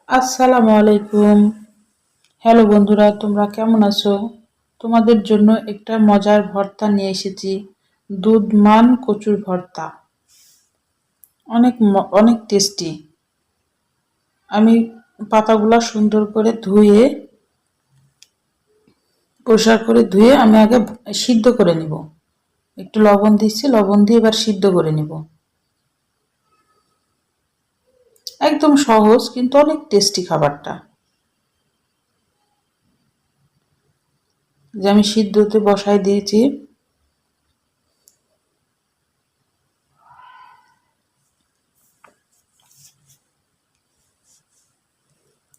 আসসালামু আলাইকুম। হ্যালো বন্ধুরা, তোমরা কেমন আছো? তোমাদের জন্য একটা মজার ভর্তা নিয়ে এসেছি। দুধ মান কচুর ভর্তা। অনেক টেস্টি। আমি পাতাগুলা সুন্দর করে ধুয়ে পরিষ্কার করে ধুয়ে আমি আগে সিদ্ধ করে নিব। একটু লবণ দিচ্ছি, লবণ দিয়ে এবার সিদ্ধ করে নিব। একদম সহজ কিন্তু অনেক টেস্টি খাবারটা। যে আমি সিদ্ধতে বসায় দিয়েছি।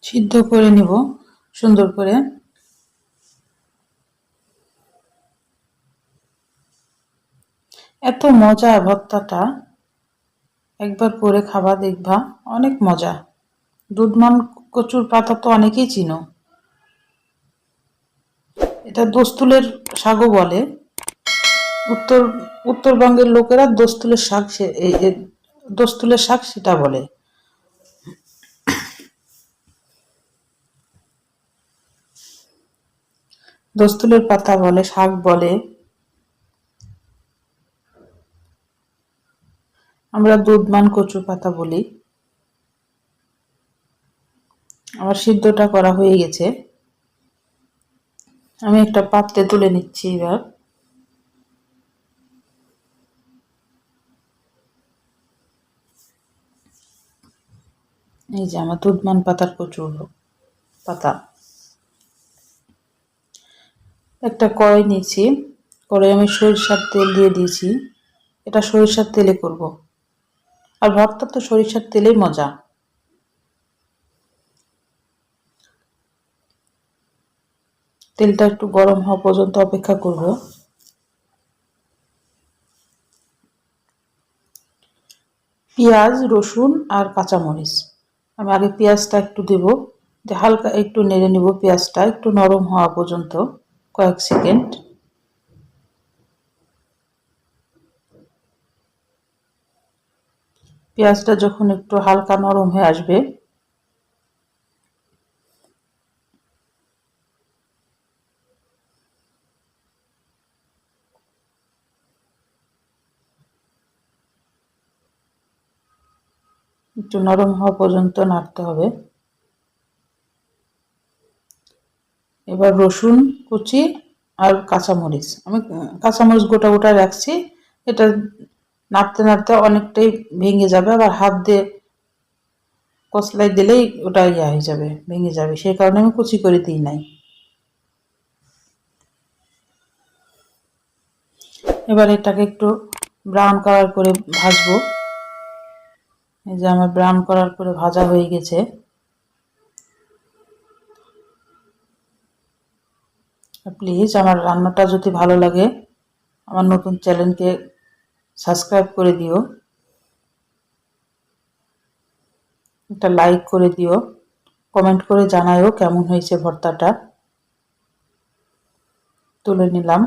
সিদ্ধ করে নিব সুন্দর করে। এত মজা ভর্তাটা, একবার করে খাবা দেখবা, অনেক মজা। দুধমান কচুর পাতা তো অনেকেই চিনো। এটা দোস্তুলের শাকও বলে। উত্তর উত্তরবঙ্গের লোকেরা দোস্তুলের শাক দোস্তুলের শাক সেটা বলে। দোস্তুলের পাতা বলে, শাক বলে। আমরা দুধমান কচুর পাতা বলি। আমার সিদ্ধটা করা হয়ে গেছে। আমি একটা পাত্রে তুলে নিচ্ছি এবার। এই যে আমার দুধমান পাতার কচুর পাতা। একটা কড়াই নিয়েছি। কড়াই আমি সরিষার তেল দিয়ে দিয়েছি। এটা সরিষার তেলে করব। আর ভর্তা তো সরিষার তেলেই মজা। তেলটা একটু গরম হওয়া পর্যন্ত অপেক্ষা করব। পেঁয়াজ, রসুন আর কাঁচামরিচ। আমি আগে পেঁয়াজটা একটু দেব, হালকা একটু নেড়ে নিব পেঁয়াজটা একটু নরম হওয়া পর্যন্ত, কয়েক সেকেন্ড। পেঁয়াজটা যখন একটু হালকা নরম হয়ে আসবে, একটু নরম হওয়া পর্যন্ত নাড়তে হবে। এবার রসুন কুচি আর কাঁচামরিচ, আমি কাঁচামরিচ গোটা গোটা রাখছি। এটা নাড়তে নাড়তে অনেকটাই ভেঙে যাবে, আবার হাত দিয়ে কচলাই দিলেই ওটা হয়ে যাবে, ভেঙে যাবে, সেই কারণে আমি কুচি করে দিই নাই। এবার এটাকে একটু ব্রাউন কালার করে ভাজবো। এই যে আমার ব্রাউন কালার করে ভাজা হয়ে গেছে। প্লিজ আমার রান্নাটা যদি ভালো লাগে, আমার নতুন চ্যানেলকে সাবস্ক্রাইব করে দিও, একটা লাইক করে দিও, কমেন্ট করে জানায়ও কেমন হয়েছে ভর্তাটা। তুলে নিলাম।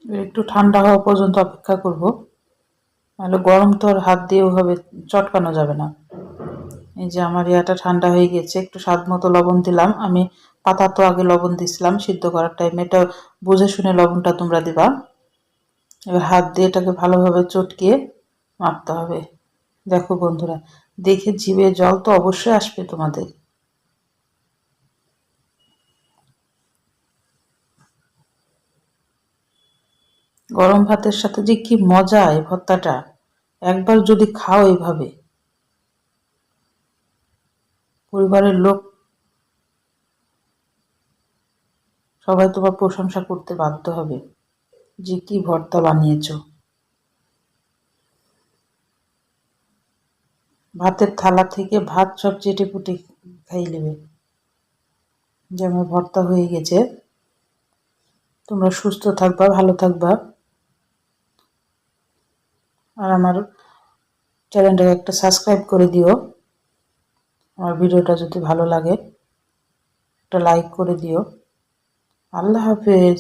একটু ঠান্ডা হওয়া পর্যন্ত অপেক্ষা করব, নাহলে গরম তো আর হাত দিয়ে ওভাবে চটকানো যাবে না। এই যে আমার ইয়াটা ঠান্ডা হয়ে গেছে, একটু স্বাদ মতো লবণ দিলাম। আমি পাতা তো আগে লবণ দিছিলাম সিদ্ধ করার টাইমে, এটা বুঝে শুনে লবণটা তোমরা দিবা। এবার হাত দিয়ে এটাকে ভালোভাবে চটকিয়ে মাখতে হবে। দেখো বন্ধুরা, দেখে জিভে জল তো অবশ্যই আসবে তোমাদের। গরম ভাতের সাথে যে কি মজা এই ভর্তাটা, একবার যদি খাও এইভাবে, পরিবারের লোক সবাই তোমার প্রশংসা করতে বাধ্য হবে যে কি ভর্তা বানিয়েছো। ভাতের থালা থেকে ভাত সব চেটে পুটে খাই নেবে। যে আমার ভর্তা হয়ে গেছে। তোমরা সুস্থ থাকবা, ভালো থাকবা। আর আমার চ্যানেলটাকে একটা সাবস্ক্রাইব করে দিও। আমার ভিডিওটা যদি ভালো লাগে একটা লাইক করে দিও। আল্লাহ হাফেজ।